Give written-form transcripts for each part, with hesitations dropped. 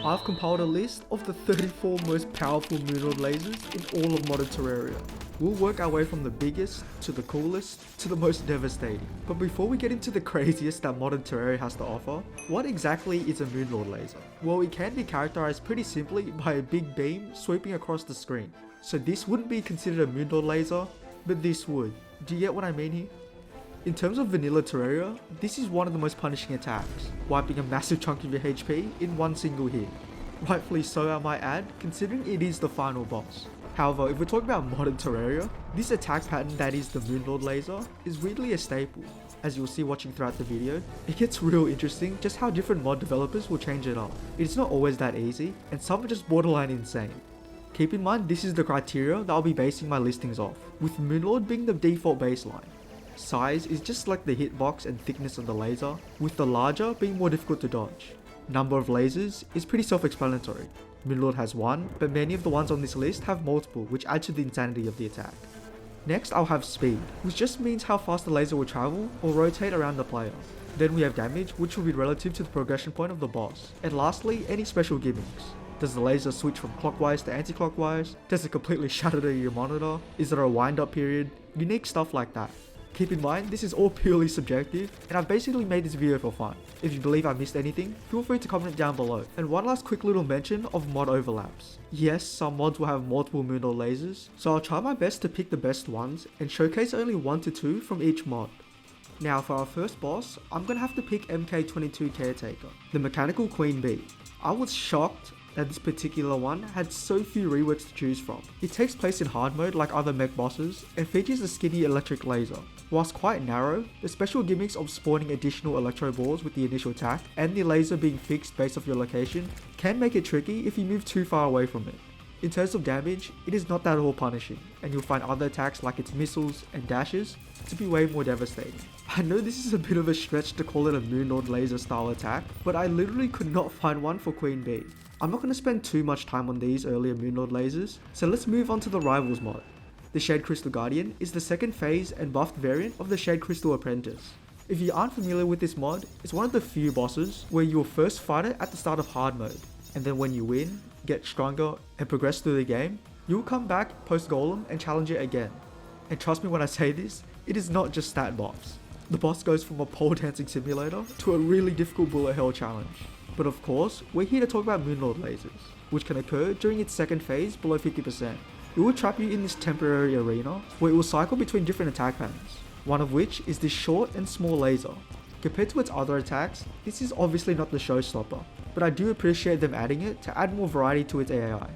I've compiled a list of the 34 most powerful Moonlord lasers in all of modern Terraria. We'll work our way from the biggest, to the coolest, to the most devastating. But before we get into the craziest that modern Terraria has to offer, what exactly is a Moonlord laser? Well, it can be characterized pretty simply by a big beam sweeping across the screen. So this wouldn't be considered a Moonlord laser, but this would. Do you get what I mean here? In terms of vanilla Terraria, this is one of the most punishing attacks, wiping a massive chunk of your HP in one single hit. Rightfully so, I might add, considering it is the final boss. However, if we're talking about modern Terraria, this attack pattern that is the Moonlord laser is weirdly a staple. As you'll see watching throughout the video, it gets real interesting just how different mod developers will change it up. It's not always that easy, and some are just borderline insane. Keep in mind this is the criteria that I'll be basing my listings off, with Moonlord being the default baseline. Size is just like the hitbox and thickness of the laser, with the larger being more difficult to dodge. Number of lasers is pretty self-explanatory. Moonlord has one, but many of the ones on this list have multiple, which add to the insanity of the attack. Next I'll have speed, which just means how fast the laser will travel or rotate around the player. Then we have damage, which will be relative to the progression point of the boss. And lastly, any special gimmicks. Does the laser switch from clockwise to anti-clockwise? Does it completely shatter your monitor? Is there a wind-up period? Unique stuff like that. Keep in mind, this is all purely subjective, and I've basically made this video for fun. If you believe I missed anything, feel free to comment down below. And one last quick little mention of mod overlaps. Yes, some mods will have multiple Moonlord lasers, so I'll try my best to pick the best ones and showcase only 1 to 2 from each mod. Now for our first boss, I'm gonna have to pick MK.22 Caretaker, the mechanical queen bee. I was shocked that this particular one had so few reworks to choose from. It takes place in hard mode like other mech bosses and features a skinny electric laser. Whilst quite narrow, the special gimmicks of spawning additional electro balls with the initial attack and the laser being fixed based off your location can make it tricky if you move too far away from it. In terms of damage, it is not that all punishing, and you'll find other attacks like its missiles and dashes to be way more devastating. I know this is a bit of a stretch to call it a Moonlord laser style attack, but I literally could not find one for Queen Bee. I'm not going to spend too much time on these earlier Moonlord lasers, so let's move on to the Rivals mod. The Shadecrystal Guardian is the second phase and buffed variant of the Shadecrystal Apprentice. If you aren't familiar with this mod, it's one of the few bosses where you'll first fight it at the start of hard mode, and then when you win, get stronger, and progress through the game, you'll come back post Golem and challenge it again. And trust me when I say this, it is not just stat buffs. The boss goes from a pole dancing simulator to a really difficult bullet hell challenge. But of course, we're here to talk about Moonlord lasers, which can occur during its second phase below 50%. It will trap you in this temporary arena, where it will cycle between different attack patterns, one of which is this short and small laser. Compared to its other attacks, this is obviously not the showstopper, but I do appreciate them adding it to add more variety to its AI.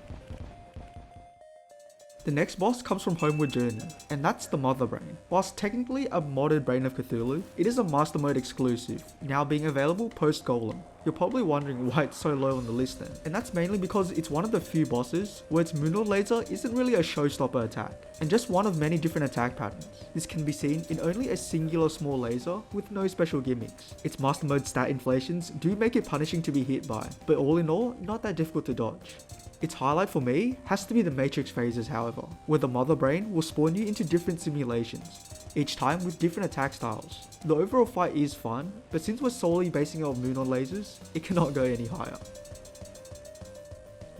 The next boss comes from Homeward Journey, and that's the Motherbrain. Whilst technically a modded Brain of Cthulhu, it is a Master Mode exclusive, now being available post Golem. You're probably wondering why it's so low on the list then, and that's mainly because it's one of the few bosses where its Moonlord laser isn't really a showstopper attack, and just one of many different attack patterns. This can be seen in only a singular small laser with no special gimmicks. Its Master Mode stat inflations do make it punishing to be hit by, but all in all, not that difficult to dodge. Its highlight for me has to be the Matrix phases however, where the Motherbrain will spawn you into different simulations, each time with different attack styles. The overall fight is fun, but since we're solely basing it on Moonlord lasers, it cannot go any higher.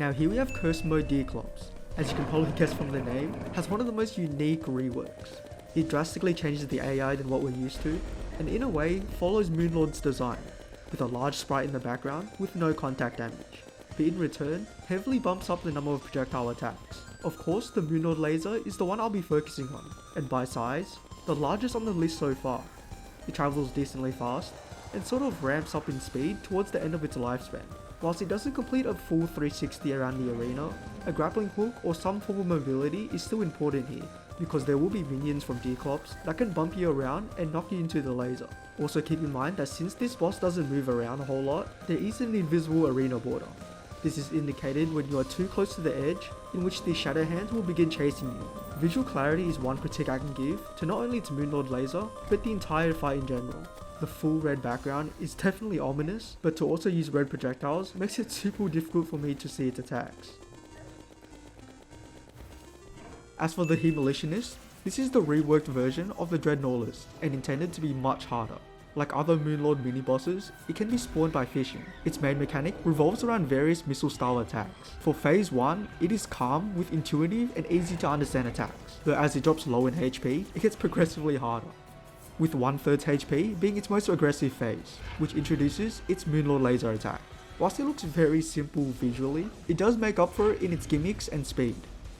Now here we have Curse Mode Deerclops. As you can probably guess from the name, has one of the most unique reworks. It drastically changes the AI than what we're used to, and in a way follows Moonlord's design, with a large sprite in the background with no contact damage. But in return, heavily bumps up the number of projectile attacks. Of course, the Moonlord laser is the one I'll be focusing on, and by size, the largest on the list so far. It travels decently fast, and sort of ramps up in speed towards the end of its lifespan. Whilst it doesn't complete a full 360 around the arena, a grappling hook or some form of mobility is still important here, because there will be minions from Deerclops that can bump you around and knock you into the laser. Also keep in mind that since this boss doesn't move around a whole lot, there is an invisible arena border. This is indicated when you are too close to the edge, in which the shadow hands will begin chasing you. Visual clarity is one critique I can give to not only its Moonlord laser, but the entire fight in general. The full red background is definitely ominous, but to also use red projectiles makes it super difficult for me to see its attacks. As for the Hemolitionist, this is the reworked version of the Dreadnoughtless, and intended to be much harder. Like other Moonlord mini-bosses, it can be spawned by fishing. Its main mechanic revolves around various missile-style attacks. For phase 1, it is calm with intuitive and easy to understand attacks, though as it drops low in HP, it gets progressively harder, with 1/3 HP being its most aggressive phase, which introduces its Moonlord laser attack. Whilst it looks very simple visually, it does make up for it in its gimmicks and speed,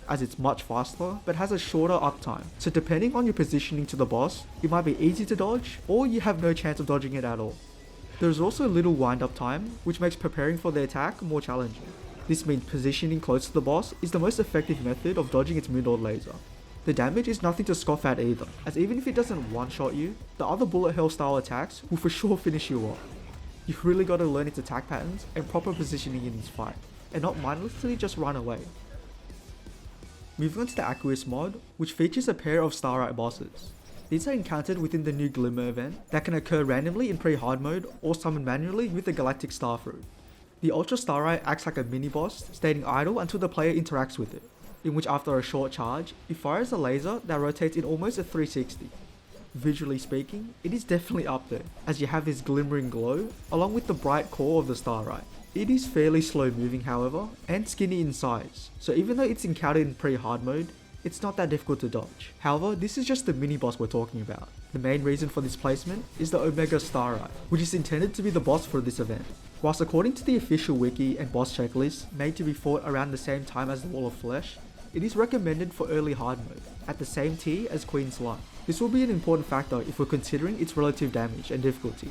as it's much faster but has a shorter uptime, so depending on your positioning to the boss, it might be easy to dodge or you have no chance of dodging it at all. There is also little wind up time, which makes preparing for the attack more challenging. This means positioning close to the boss is the most effective method of dodging its Moonlord laser. The damage is nothing to scoff at either, as even if it doesn't one-shot you, the other bullet hell style attacks will for sure finish you off. You've really got to learn its attack patterns and proper positioning in this fight, and not mindlessly just run away. Moving on to the Aqueous mod, which features a pair of Starite bosses. These are encountered within the new Glimmer event that can occur randomly in pre-hard mode or summoned manually with the Galactic Starfruit. The Ultra Starite acts like a mini-boss, staying idle until the player interacts with it, in which after a short charge, it fires a laser that rotates in almost a 360. Visually speaking, it is definitely up there, as you have this glimmering glow along with the bright core of the Starite. It is fairly slow moving however, and skinny in size, so even though it's encountered in pre-hard mode, it's not that difficult to dodge. However, this is just the mini boss we're talking about. The main reason for this placement is the Omega Starite, which is intended to be the boss for this event. Whilst according to the official wiki and boss checklist made to be fought around the same time as the Wall of Flesh, it is recommended for early hard mode, at the same tier as Queen Slime. This will be an important factor if we're considering its relative damage and difficulty.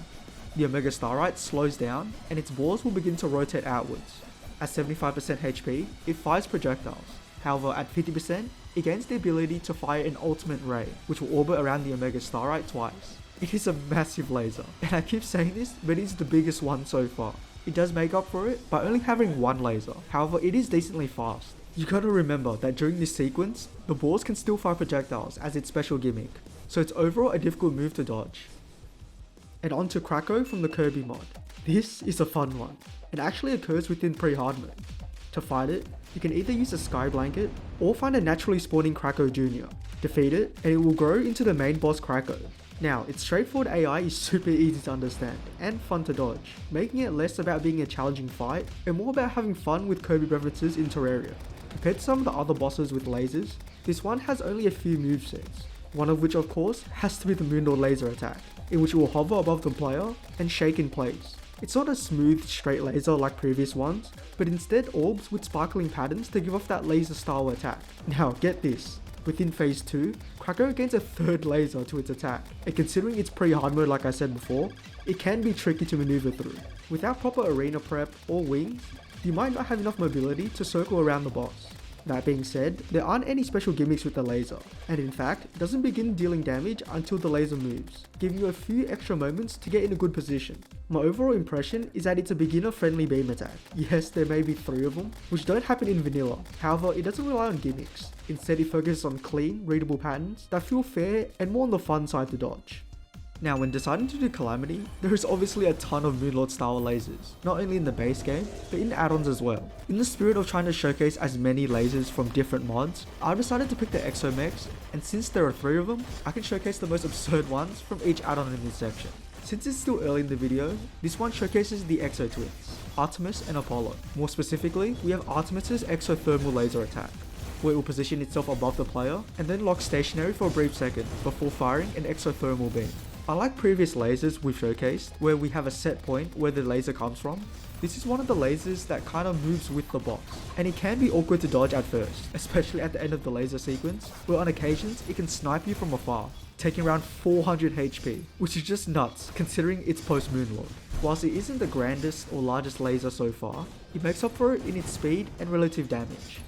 The Omega Starite slows down, and its balls will begin to rotate outwards. At 75% HP, it fires projectiles. However, at 50%, it gains the ability to fire an ultimate ray, which will orbit around the Omega Starite twice. It is a massive laser, and I keep saying this, but it's the biggest one so far. It does make up for it by only having one laser, however it is decently fast. You gotta remember that during this sequence, the balls can still fire projectiles as its special gimmick, so it's overall a difficult move to dodge. And on to Kracko from the Kirby mod. This is a fun one. It actually occurs within pre-hard mode. To fight it, you can either use a Sky Blanket or find a naturally spawning Kracko Jr. Defeat it and it will grow into the main boss Kracko. Now, its straightforward AI is super easy to understand and fun to dodge, making it less about being a challenging fight and more about having fun with Kirby references in Terraria. Compared to some of the other bosses with lasers, this one has only a few movesets, one of which of course has to be the Moonlord laser attack, in which it will hover above the player and shake in place. It's not a smooth, straight laser like previous ones, but instead orbs with sparkling patterns to give off that laser style attack. Now get this, within phase 2, Kracko gains a third laser to its attack, and considering it's pre-hard mode like I said before, it can be tricky to maneuver through. Without proper arena prep or wings, you might not have enough mobility to circle around the boss. That being said, there aren't any special gimmicks with the laser, and in fact, it doesn't begin dealing damage until the laser moves, giving you a few extra moments to get in a good position. My overall impression is that it's a beginner friendly beam attack. Yes, there may be 3 of them, which don't happen in vanilla, however it doesn't rely on gimmicks. Instead it focuses on clean, readable patterns that feel fair and more on the fun side to dodge. Now when deciding to do Calamity, there is obviously a ton of Moonlord style lasers, not only in the base game, but in add-ons as well. In the spirit of trying to showcase as many lasers from different mods, I decided to pick the Exomechs, and since there are 3 of them, I can showcase the most absurd ones from each add-on in this section. Since it's still early in the video, this one showcases the Exo Twins, Artemis and Apollo. More specifically, we have Artemis's exothermal laser attack, where it will position itself above the player and then lock stationary for a brief second before firing an exothermal beam. Unlike previous lasers we've showcased, where we have a set point where the laser comes from, this is one of the lasers that kind of moves with the boss, and it can be awkward to dodge at first, especially at the end of the laser sequence, where on occasions it can snipe you from afar, taking around 400 HP, which is just nuts considering it's post Moonlord. Whilst it isn't the grandest or largest laser so far, it makes up for it in its speed and relative damage.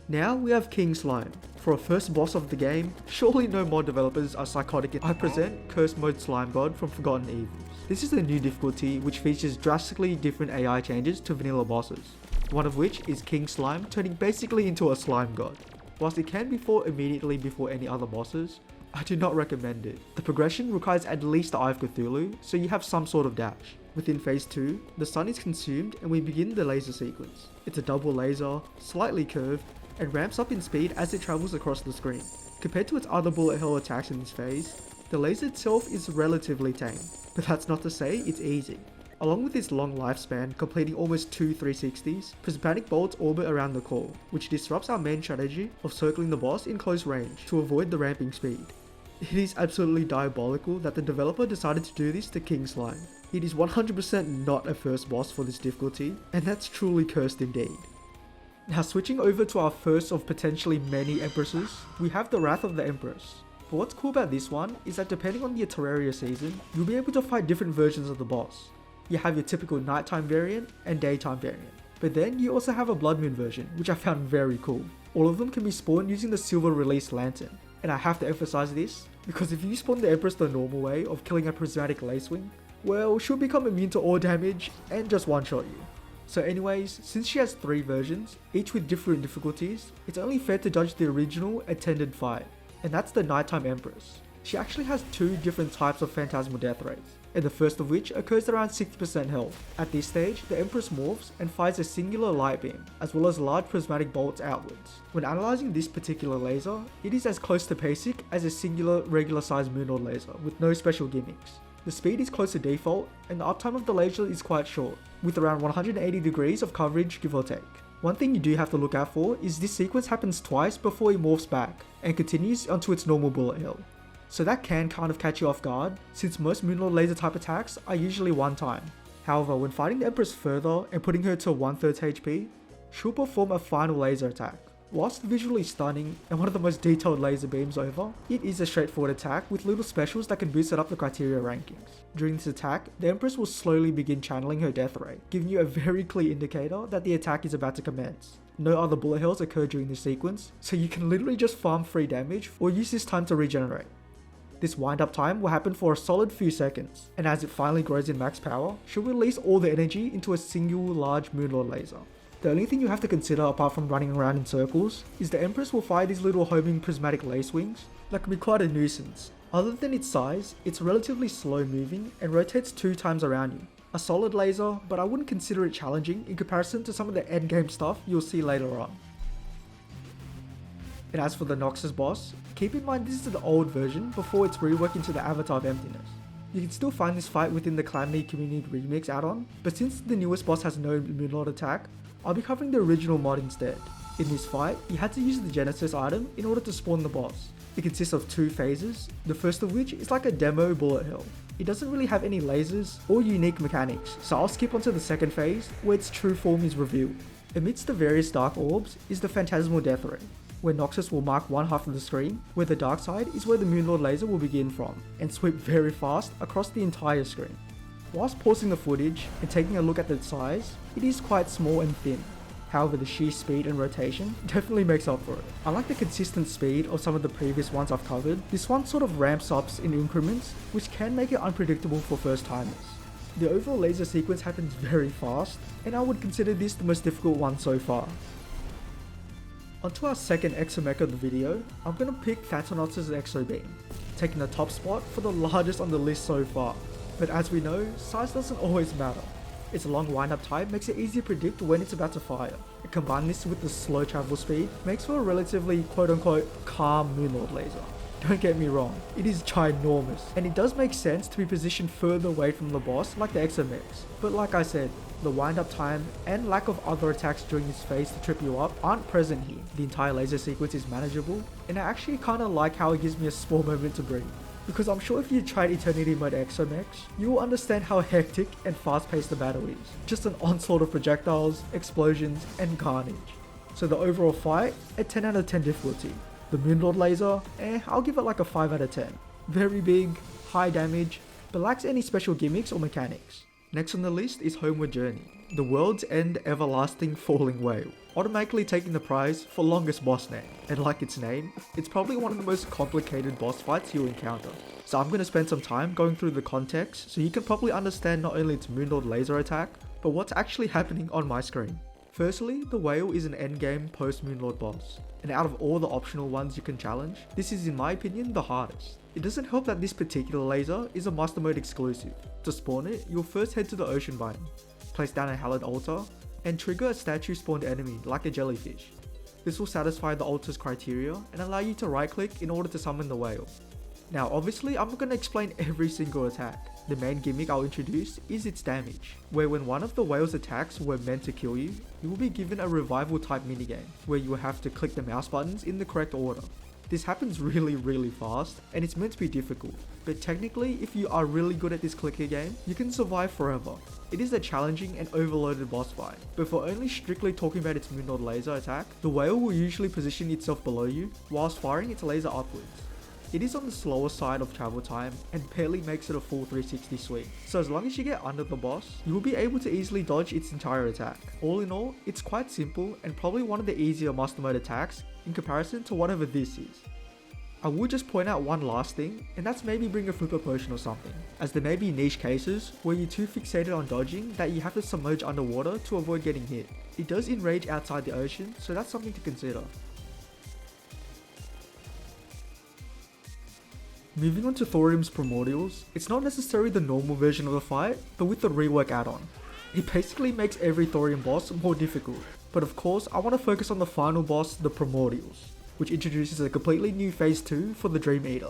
Now we have King Slime. For a first boss of the game, surely no mod developers are psychotic. I present Curse Mode Slime God from Forgotten Evils. This is a new difficulty which features drastically different AI changes to vanilla bosses, one of which is King Slime turning basically into a slime god. Whilst it can be fought immediately before any other bosses, I do not recommend it. The progression requires at least the Eye of Cthulhu, so you have some sort of dash. Within phase 2, the sun is consumed and we begin the laser sequence. It's a double laser, slightly curved, and ramps up in speed as it travels across the screen. Compared to its other bullet hell attacks in this phase, The laser itself is relatively tame, but that's not to say it's easy. Along with its long lifespan, completing almost 2 360s, prismatic bolts orbit around the core, which disrupts our main strategy of circling the boss in close range to avoid the ramping speed. It is absolutely diabolical that the developer decided to do this to King Slime. It is 100% not a first boss for this difficulty, and that's truly cursed indeed. Now switching over to our first of potentially many Empresses, we have the Wrath of the Empress. But what's cool about this one is that depending on your Terraria season, you'll be able to fight different versions of the boss. You have your typical nighttime variant and daytime variant. But then you also have a Blood Moon version, which I found very cool. All of them can be spawned using the Silver Release Lantern. And I have to emphasize this, because if you spawn the Empress the normal way of killing a prismatic lacewing, well, she'll become immune to all damage and just one-shot you. So anyways, since she has 3 versions, each with different difficulties, it's only fair to judge the original attended fight, and that's the Nighttime Empress. She actually has 2 different types of phantasmal death rates, and the first of which occurs around 60% health. At this stage, the Empress morphs and fires a singular light beam, as well as large prismatic bolts outwards. When analysing this particular laser, it is as close to basic as a singular regular sized Moonlord laser, with no special gimmicks. The speed is close to default, and the uptime of the laser is quite short, with around 180 degrees of coverage give or take. One thing you do have to look out for is this sequence happens twice before he morphs back, and continues onto its normal bullet hell. So that can kind of catch you off guard, since most Moonlord laser type attacks are usually one time. However, when fighting the Empress further and putting her to 1/3 HP, she'll perform a final laser attack. Whilst visually stunning and one of the most detailed laser beams ever, it is a straightforward attack with little specials that can boost it up the criteria rankings. During this attack, the Empress will slowly begin channeling her death ray, giving you a very clear indicator that the attack is about to commence. No other bullet hells occur during this sequence, so you can literally just farm free damage or use this time to regenerate. This wind up time will happen for a solid few seconds, and as it finally grows in max power, she'll release all the energy into a single large Moonlord laser. The only thing you have to consider apart from running around in circles is the Empress will fire these little homing prismatic lace wings that can be quite a nuisance. Other than its size, it's relatively slow moving and rotates 2 times around you. A solid laser, but I wouldn't consider it challenging in comparison to some of the endgame stuff you'll see later on. And as for the Noxus boss, keep in mind this is the old version before its rework into the Avatar of Emptiness. You can still find this fight within the Calamity Community Remix add-on, but since the newest boss has no Moonlord attack, I'll be covering the original mod instead. In this fight, you had to use the Genesis item in order to spawn the boss. It consists of 2 phases, the first of which is like a demo bullet hell. It doesn't really have any lasers or unique mechanics, so I'll skip onto the second phase where its true form is revealed. Amidst the various dark orbs is the Phantasmal Death Ray, where Noxus will mark one half of the screen, where the dark side is where the Moonlord laser will begin from, and sweep very fast across the entire screen. Whilst pausing the footage and taking a look at the size, it is quite small and thin. However, the sheer speed and rotation definitely makes up for it. Unlike the consistent speed of some of the previous ones I've covered, this one sort of ramps up in increments, which can make it unpredictable for first timers. The overall laser sequence happens very fast, and I would consider this the most difficult one so far. Onto our second Exomech of the video, I'm going to pick Thanatos' Exo Beam, taking the top spot for the largest on the list so far. But as we know, size doesn't always matter. Its long wind-up time makes it easy to predict when it's about to fire. And combine this with the slow travel speed makes for a relatively quote-unquote calm Moonlord laser. Don't get me wrong, it is ginormous, and it does make sense to be positioned further away from the boss like the Exomechs. But like I said, the wind-up time and lack of other attacks during this phase to trip you up aren't present here. The entire laser sequence is manageable, and I actually kinda like how it gives me a small moment to breathe. Because I'm sure if you tried Eternity Mode Exomechs, you will understand how hectic and fast-paced the battle is. Just an onslaught of projectiles, explosions, and carnage. So the overall fight, a 10 out of 10 difficulty. The Moonlord laser, I'll give it like a 5 out of 10. Very big, high damage, but lacks any special gimmicks or mechanics. Next on the list is Homeward Journey, the World's End Everlasting Falling Whale, automatically taking the prize for longest boss name. And like its name, it's probably one of the most complicated boss fights you'll encounter. So I'm going to spend some time going through the context so you can probably understand not only its Moonlord laser attack, but what's actually happening on my screen. Firstly, the whale is an endgame post-Moonlord boss, and out of all the optional ones you can challenge, this is in my opinion the hardest. It doesn't help that this particular laser is a Master Mode exclusive. To spawn it, you'll first head to the ocean biome, place down a hallowed altar, and trigger a statue spawned enemy like a jellyfish. This will satisfy the altar's criteria and allow you to right click in order to summon the whale. Now obviously I'm not going to explain every single attack. The main gimmick I'll introduce is its damage, where when one of the whale's attacks were meant to kill you, you will be given a revival type minigame, where you will have to click the mouse buttons in the correct order. This happens really fast, and it's meant to be difficult, but technically if you are really good at this clicker game, you can survive forever. It is a challenging and overloaded boss fight, but for only strictly talking about its Moonlord laser attack, the whale will usually position itself below you, whilst firing its laser upwards. It is on the slower side of travel time and barely makes it a full 360 sweep, so as long as you get under the boss, you will be able to easily dodge its entire attack. All in all, it's quite simple and probably one of the easier master mode attacks in comparison to whatever this is. I will just point out one last thing, and that's maybe bring a flipper potion or something, as there may be niche cases where you're too fixated on dodging that you have to submerge underwater to avoid getting hit. It does enrage outside the ocean, so that's something to consider. Moving on to Thorium's Primordials, it's not necessarily the normal version of the fight, but with the rework add-on. It basically makes every Thorium boss more difficult, but of course I want to focus on the final boss, the Primordials, which introduces a completely new phase 2 for the Dream Eater.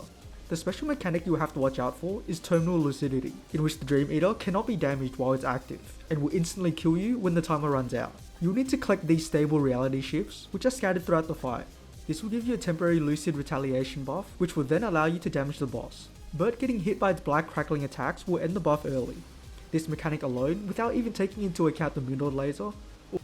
The special mechanic you will have to watch out for is Terminal Lucidity, in which the Dream Eater cannot be damaged while it's active, and will instantly kill you when the timer runs out. You'll need to collect these stable reality shifts, which are scattered throughout the fight. This will give you a temporary lucid retaliation buff, which will then allow you to damage the boss, but getting hit by its black crackling attacks will end the buff early. This mechanic alone, without even taking into account the Moonlord laser,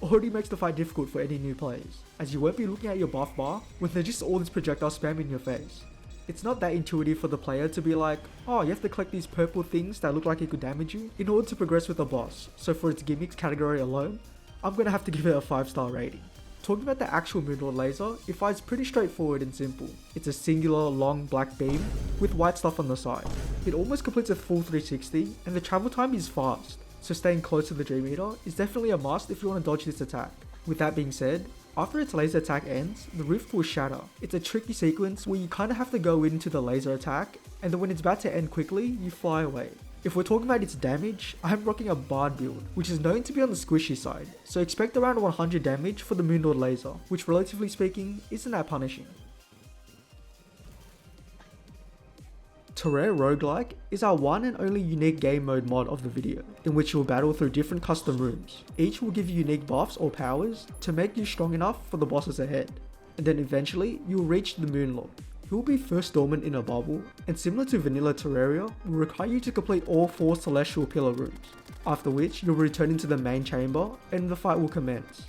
already makes the fight difficult for any new players, as you won't be looking at your buff bar when there's just all this projectile spam in your face. It's not that intuitive for the player to be like, oh, you have to collect these purple things that look like it could damage you in order to progress with the boss, so for its gimmicks category alone, I'm gonna have to give it a 5-star rating. Talking about the actual Moonlord laser, it fights pretty straightforward and simple. It's a singular long black beam with white stuff on the side. It almost completes a full 360 and the travel time is fast, so staying close to the Dream Eater is definitely a must if you want to dodge this attack. With that being said, after its laser attack ends, the rift will shatter. It's a tricky sequence where you kinda have to go into the laser attack, and then when it's about to end quickly, you fly away. If we're talking about its damage, I'm rocking a Bard build, which is known to be on the squishy side, so expect around 100 damage for the Moonlord laser, which relatively speaking, isn't that punishing. TerRogueLike is our one and only unique game mode mod of the video, in which you'll battle through different custom rooms. Each will give you unique buffs or powers to make you strong enough for the bosses ahead, and then eventually you'll reach the Moonlord. He will be first dormant in a bubble, and similar to vanilla Terraria, will require you to complete all 4 celestial pillar rooms, after which you'll return into the main chamber and the fight will commence.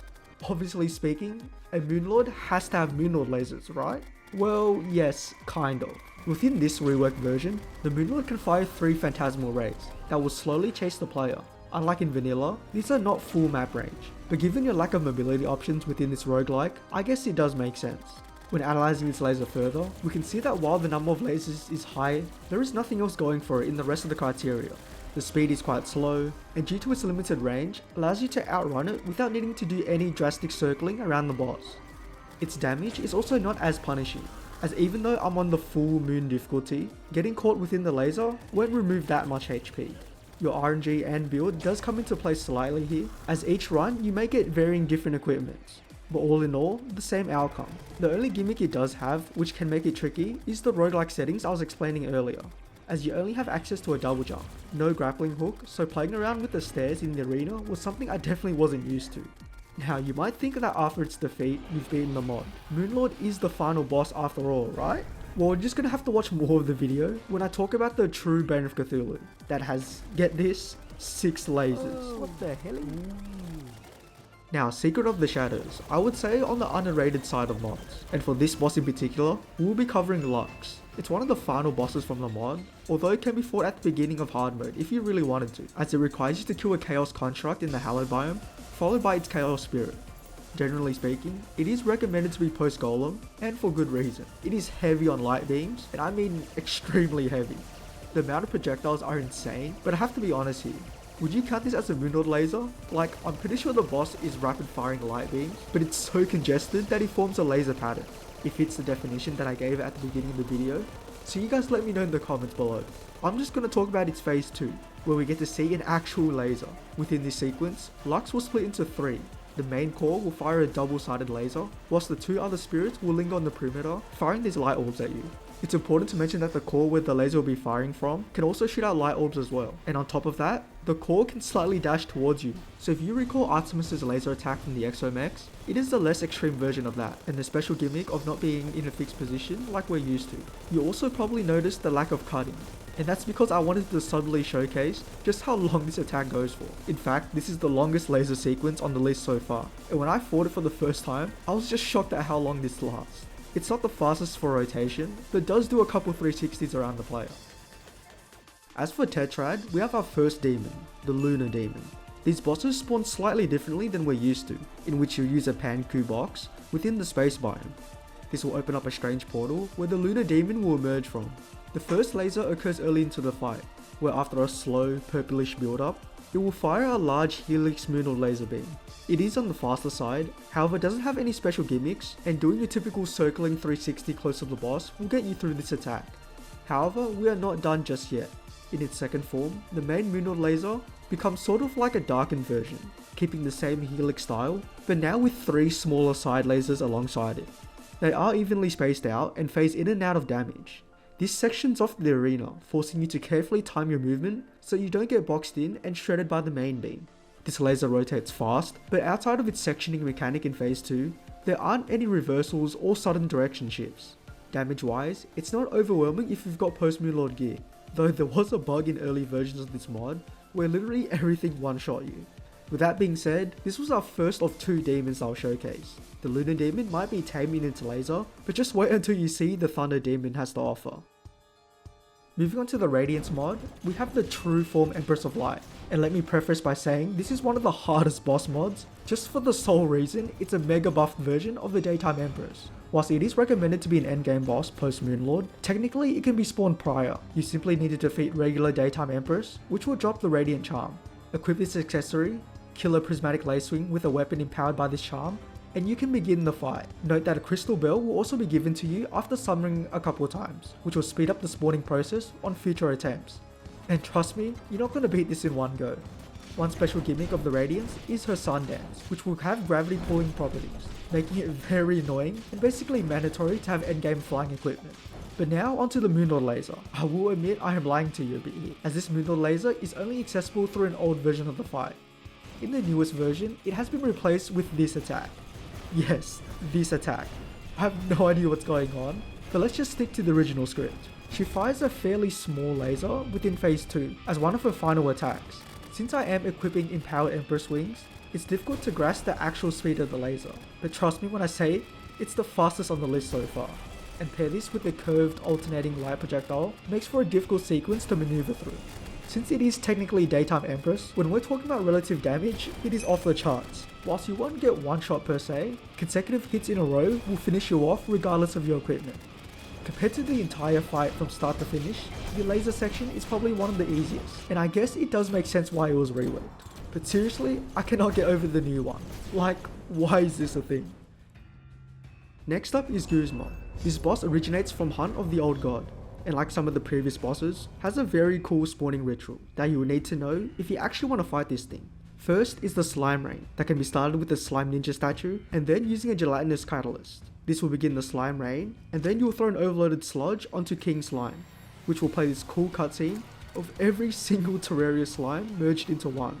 Obviously speaking, a Moonlord has to have Moonlord lasers, right? Well, yes, kind of. Within this reworked version, the Moonlord can fire 3 phantasmal rays that will slowly chase the player. Unlike in vanilla, these are not full map range, but given your lack of mobility options within this roguelike, I guess it does make sense. When analysing its laser further, we can see that while the number of lasers is high, there is nothing else going for it in the rest of the criteria. The speed is quite slow, and due to its limited range, allows you to outrun it without needing to do any drastic circling around the boss. Its damage is also not as punishing, as even though I'm on the full moon difficulty, getting caught within the laser won't remove that much HP. Your RNG and build does come into play slightly here, as each run you may get varying different equipments, but all in all, the same outcome. The only gimmick it does have, which can make it tricky, is the roguelike settings I was explaining earlier, as you only have access to a double jump, no grappling hook, so playing around with the stairs in the arena was something I definitely wasn't used to. Now you might think that after its defeat, you've beaten the mod. Moonlord is the final boss after all, right? Well, you're just gonna have to watch more of the video when I talk about the true Bane of Cthulhu, that has, get this, 6 lasers. What the hell? Now, Secret of the Shadows, I would say on the underrated side of mods, and for this boss in particular, we'll be covering Lux. It's one of the final bosses from the mod, although it can be fought at the beginning of hard mode if you really wanted to, as it requires you to kill a Chaos Construct in the Hallowed biome, followed by its Chaos Spirit. Generally speaking, it is recommended to be post Golem, and for good reason. It is heavy on light beams, and I mean extremely heavy. The amount of projectiles are insane, but I have to be honest here. Would you count this as a Moonlord laser? Like, I'm pretty sure the boss is rapid firing light beams, but it's so congested that it forms a laser pattern. It fits the definition that I gave at the beginning of the video, so you guys let me know in the comments below. I'm just going to talk about its phase 2, where we get to see an actual laser. Within this sequence, Lux will split into 3. The main core will fire a double-sided laser, whilst the 2 other spirits will linger on the perimeter, firing these light orbs at you. It's important to mention that the core where the laser will be firing from can also shoot out light orbs as well, and on top of that, the core can slightly dash towards you. So if you recall Artemis' laser attack from the Exomex, it is the less extreme version of that, and the special gimmick of not being in a fixed position like we're used to. You also probably noticed the lack of cutting, and that's because I wanted to subtly showcase just how long this attack goes for. In fact, this is the longest laser sequence on the list so far, and when I fought it for the first time, I was just shocked at how long this lasts. It's not the fastest for rotation, but does do a couple 360s around the player. As for Tetrad, we have our first demon, the Lunar Demon. These bosses spawn slightly differently than we're used to, in which you use a Panku box within the space biome. This will open up a strange portal where the Lunar Demon will emerge from. The first laser occurs early into the fight, where after a slow, purplish build-up, it will fire a large helix moonal laser beam. It is on the faster side, however doesn't have any special gimmicks, and doing a typical circling 360 close to the boss will get you through this attack. However, we are not done just yet. In its second form, the main moonal laser becomes sort of like a darkened version, keeping the same helix style, but now with 3 smaller side lasers alongside it. They are evenly spaced out and phase in and out of damage. This sections off the arena, forcing you to carefully time your movement so you don't get boxed in and shredded by the main beam. This laser rotates fast, but outside of its sectioning mechanic in phase 2, there aren't any reversals or sudden direction shifts. Damage wise, it's not overwhelming if you've got post-Moonlord gear, though there was a bug in early versions of this mod where literally everything one-shot you. With that being said, this was our first of 2 demons I'll showcase. The Lunar Demon might be taming into laser, but just wait until you see the Thunder Demon has to offer. Moving on to the Radiance mod, we have the true form Empress of Light, and let me preface by saying this is one of the hardest boss mods, just for the sole reason it's a mega buffed version of the Daytime Empress. Whilst it is recommended to be an endgame boss post Moonlord, technically it can be spawned prior. You simply need to defeat regular Daytime Empress, which will drop the Radiant Charm. Equip this accessory, kill a Prismatic Lacewing with a weapon empowered by this charm, and you can begin the fight. Note that a crystal bell will also be given to you after summoning a couple times, which will speed up the spawning process on future attempts. And trust me, you're not going to beat this in one go. One special gimmick of the Radiance is her Sun Dance, which will have gravity pulling properties, making it very annoying and basically mandatory to have endgame flying equipment. But now onto the Moonlord laser. I will admit I am lying to you a bit here, as this Moonlord laser is only accessible through an old version of the fight. In the newest version, it has been replaced with this attack. Yes, this attack. I have no idea what's going on, but let's just stick to the original script. She fires a fairly small laser within phase 2 as one of her final attacks. Since I am equipping Empowered Empress Wings, it's difficult to grasp the actual speed of the laser, but trust me when I say it's the fastest on the list so far. And pair this with the curved alternating light projectile makes for a difficult sequence to maneuver through. Since it is technically Daytime Empress, when we're talking about relative damage, it is off the charts. Whilst you won't get one shot per se, consecutive hits in a row will finish you off regardless of your equipment. Compared to the entire fight from start to finish, the laser section is probably one of the easiest, and I guess it does make sense why it was reworked. But seriously, I cannot get over the new one. Like, why is this a thing? Next up is Goozma. This boss originates from Hunt of the Old God, and like some of the previous bosses, has a very cool spawning ritual that you will need to know if you actually want to fight this thing. First is the Slime Rain, that can be started with the Slime Ninja statue, and then using a gelatinous catalyst. This will begin the Slime Rain, and then you will throw an overloaded sludge onto King Slime, which will play this cool cutscene of every single Terraria slime merged into one.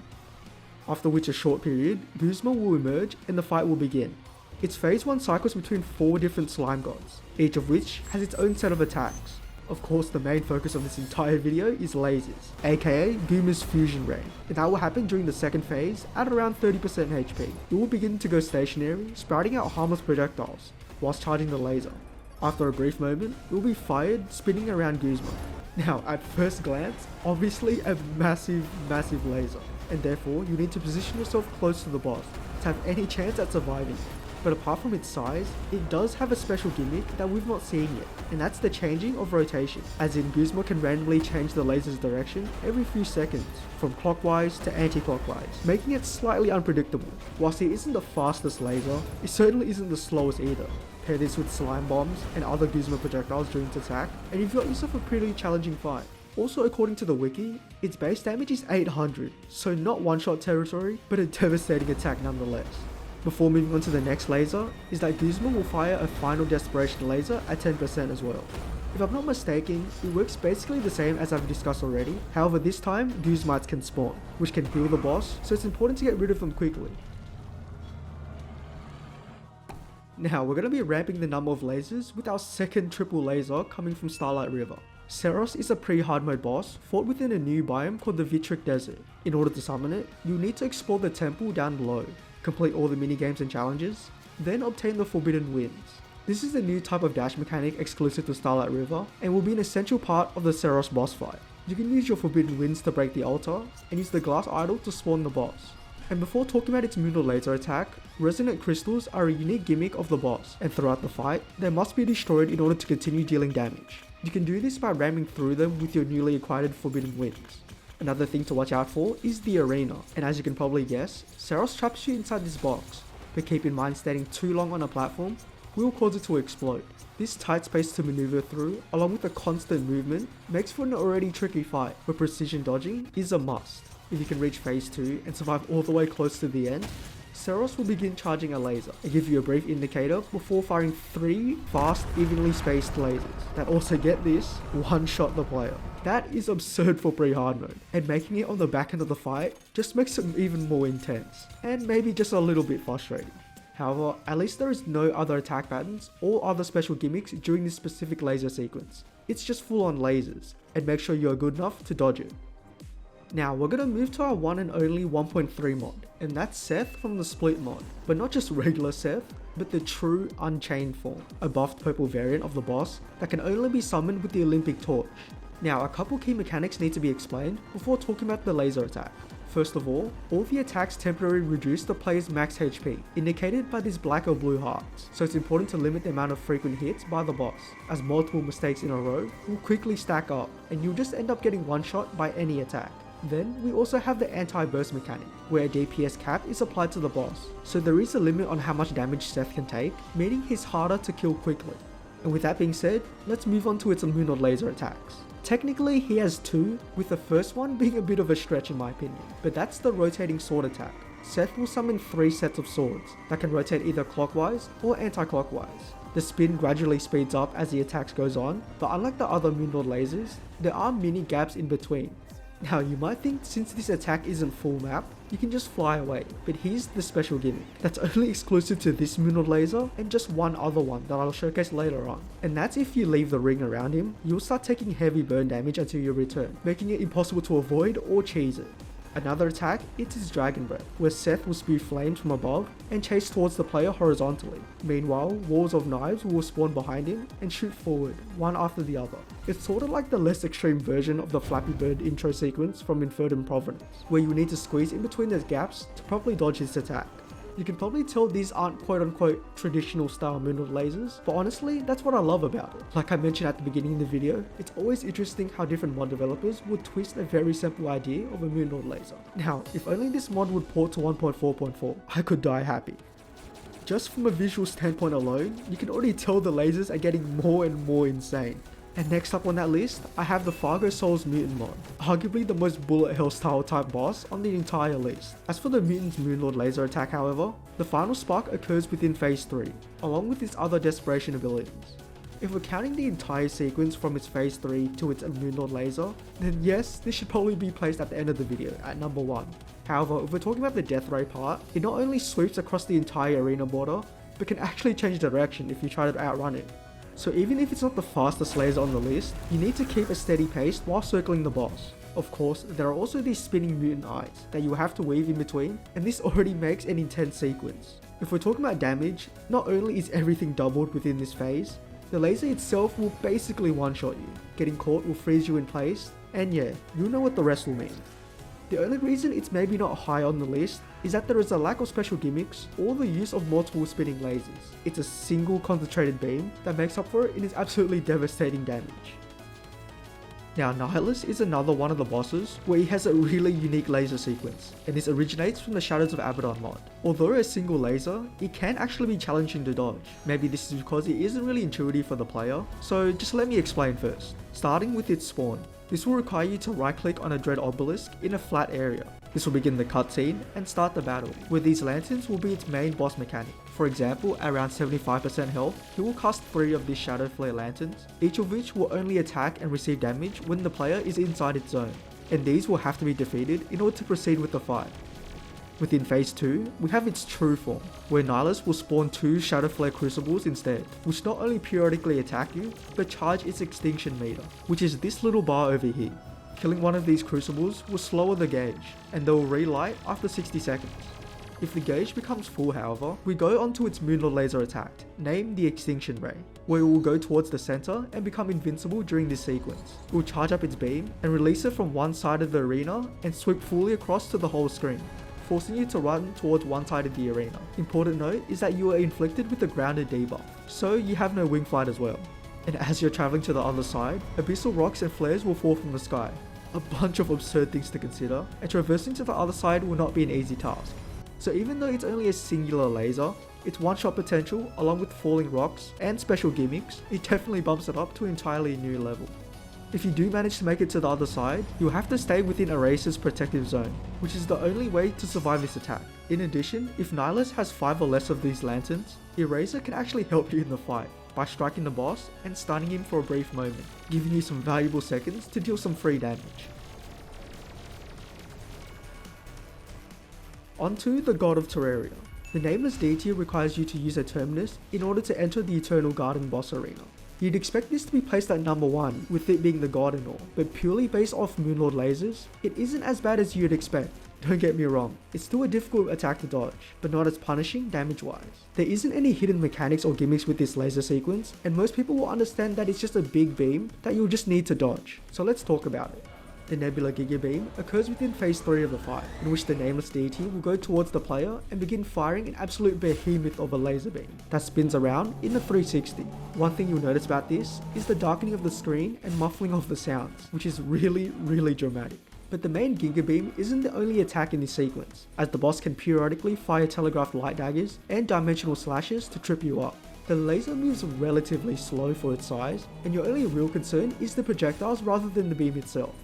After which a short period, Goozma will emerge and the fight will begin. Its phase 1 cycles between 4 different slime gods, each of which has its own set of attacks. Of course, the main focus of this entire video is lasers, aka Gooma's Fusion Ray, and that will happen during the second phase at around 30% HP. It will begin to go stationary, sprouting out harmless projectiles, whilst charging the laser. After a brief moment, it will be fired, spinning around Goozma. Now, at first glance, obviously a massive laser, and therefore you need to position yourself close to the boss to have any chance at surviving. But apart from its size, it does have a special gimmick that we've not seen yet, and that's the changing of rotation, as in Goozma can randomly change the laser's direction every few seconds, from clockwise to anti-clockwise, making it slightly unpredictable. Whilst it isn't the fastest laser, it certainly isn't the slowest either. Pair this with slime bombs and other Goozma projectiles during its attack, and you've got yourself a pretty challenging fight. Also, according to the wiki, its base damage is 800, so not one-shot territory, but a devastating attack nonetheless. Before moving on to the next laser, is that Goozma will fire a final desperation laser at 10% as well. If I'm not mistaken, it works basically the same as I've discussed already, however this time Goozmites can spawn, which can heal the boss, so it's important to get rid of them quickly. Now we're going to be ramping the number of lasers with our second triple laser coming from Starlight River. Ceiros is a pre-hard mode boss fought within a new biome called the Vitric Desert. In order to summon it, you'll need to explore the temple down below, complete all the minigames and challenges, then obtain the Forbidden Winds. This is a new type of dash mechanic exclusive to Starlight River and will be an essential part of the Ceiros boss fight. You can use your Forbidden Winds to break the altar and use the glass idol to spawn the boss. And before talking about its Lunar laser attack, resonant crystals are a unique gimmick of the boss, and throughout the fight, they must be destroyed in order to continue dealing damage. You can do this by ramming through them with your newly acquired Forbidden Winds. Another thing to watch out for is the arena, and as you can probably guess, Ceiros traps you inside this box, but keep in mind standing too long on a platform will cause it to explode. This tight space to maneuver through, along with the constant movement, makes for an already tricky fight, where precision dodging is a must. If you can reach phase 2 and survive all the way close to the end, Ceiros will begin charging a laser and give you a brief indicator before firing 3 fast, evenly spaced lasers that also, get this, one-shot the player. That is absurd for pre-hard mode, and making it on the back end of the fight just makes it even more intense, and maybe just a little bit frustrating. However, at least there is no other attack patterns or other special gimmicks during this specific laser sequence. It's just full on lasers, and make sure you are good enough to dodge it. Now we're going to move to our one and only 1.3 mod, and that's Seth from the Split mod, but not just regular Seth, but the true Unchained form, a buffed purple variant of the boss that can only be summoned with the Olympic Torch. Now a couple key mechanics need to be explained before talking about the laser attack. First of all the attacks temporarily reduce the player's max HP, indicated by these black or blue hearts, so it's important to limit the amount of frequent hits by the boss, as multiple mistakes in a row will quickly stack up, and you'll just end up getting one shot by any attack. Then we also have the anti-burst mechanic, where a DPS cap is applied to the boss, so there is a limit on how much damage Seth can take, meaning he's harder to kill quickly. And with that being said, let's move on to its Lunar laser attacks. Technically he has 2, with the first one being a bit of a stretch in my opinion, but that's the rotating sword attack. Seth will summon 3 sets of swords that can rotate either clockwise or anti-clockwise. The spin gradually speeds up as the attacks goes on, but unlike the other Lunar lasers, there are mini gaps in between. Now you might think since this attack isn't full map, you can just fly away, but here's the special gimmick that's only exclusive to this Lunar laser and just one other one that I'll showcase later on. And that's if you leave the ring around him, you'll start taking heavy burn damage until you return, making it impossible to avoid or cheese it. Another attack, it's his Dragon Breath, where Seth will spew flames from above and chase towards the player horizontally. Meanwhile, walls of knives will spawn behind him and shoot forward, one after the other. It's sort of like the less extreme version of the Flappy Bird intro sequence from Infernum Providence, where you need to squeeze in between those gaps to properly dodge his attack. You can probably tell these aren't quote-unquote traditional style Mutant lasers, but honestly, that's what I love about it. Like I mentioned at the beginning of the video, it's always interesting how different mod developers would twist a very simple idea of a Mutant laser. Now, if only this mod would port to 1.4.4, I could die happy. Just from a visual standpoint alone, you can already tell the lasers are getting more and more insane. And next up on that list, I have the Fargo Souls Mutant mod, arguably the most bullet hell style type boss on the entire list. As for the Mutant's Moonlord laser attack however, the final spark occurs within phase 3, along with its other desperation abilities. If we're counting the entire sequence from its phase 3 to its Moonlord laser, then yes, this should probably be placed at the end of the video, at number 1. However, if we're talking about the death ray part, it not only sweeps across the entire arena border, but can actually change direction if you try to outrun it. So even if it's not the fastest laser on the list, you need to keep a steady pace while circling the boss. Of course, there are also these spinning mutant eyes that you have to weave in between, and this already makes an intense sequence. If we're talking about damage, not only is everything doubled within this phase, the laser itself will basically one-shot you. Getting caught will freeze you in place, and yeah, you'll know what the rest will mean. The only reason it's maybe not high on the list is that there is a lack of special gimmicks or the use of multiple spinning lasers. It's a single concentrated beam that makes up for it in its absolutely devastating damage. Now Nihilus is another one of the bosses where he has a really unique laser sequence, and this originates from the Shadows of Abaddon mod. Although a single laser, it can actually be challenging to dodge. Maybe this is because it isn't really intuitive for the player, so just let me explain first. Starting with its spawn. This will require you to right click on a Dread Obelisk in a flat area. This will begin the cutscene and start the battle, where these lanterns will be its main boss mechanic. For example, at around 75% health, he will cast 3 of these Shadow Flare lanterns, each of which will only attack and receive damage when the player is inside its zone, and these will have to be defeated in order to proceed with the fight. Within phase 2, we have its true form, where Nihilus will spawn 2 Shadow Flare Crucibles instead, which not only periodically attack you, but charge its extinction meter, which is this little bar over here. Killing one of these Crucibles will slower the gauge, and they will relight after 60 seconds. If the gauge becomes full however, we go onto its Moonlord laser attack, named the Extinction Ray, where it will go towards the center and become invincible during this sequence. It will charge up its beam and release it from one side of the arena and sweep fully across to the whole screen, forcing you to run towards one side of the arena. Important note is that you are inflicted with a grounded debuff, so you have no wing flight as well. And as you're traveling to the other side, abyssal rocks and flares will fall from the sky. A bunch of absurd things to consider, and traversing to the other side will not be an easy task. So even though it's only a singular laser, its one-shot potential, along with falling rocks and special gimmicks, it definitely bumps it up to an entirely new level. If you do manage to make it to the other side, you'll have to stay within Ares's protective zone, which is the only way to survive this attack. In addition, if Nihilus has 5 or less of these lanterns, Eraser can actually help you in the fight by striking the boss and stunning him for a brief moment, giving you some valuable seconds to deal some free damage. Onto the God of Terraria. The Nameless Deity requires you to use a Terminus in order to enter the Eternal Garden boss arena. You'd expect this to be placed at number 1, with it being the god and all, but purely based off Moonlord lasers, it isn't as bad as you'd expect. Don't get me wrong, it's still a difficult attack to dodge, but not as punishing damage wise. There isn't any hidden mechanics or gimmicks with this laser sequence, and most people will understand that it's just a big beam that you'll just need to dodge. So let's talk about it. The Nebula Giga Beam occurs within phase 3 of the fight, in which the Nameless Deity will go towards the player and begin firing an absolute behemoth of a laser beam that spins around in the 360. One thing you'll notice about this is the darkening of the screen and muffling of the sounds, which is really dramatic. But the main Giga Beam isn't the only attack in this sequence, as the boss can periodically fire telegraphed light daggers and dimensional slashes to trip you up. The laser moves relatively slow for its size, and your only real concern is the projectiles rather than the beam itself.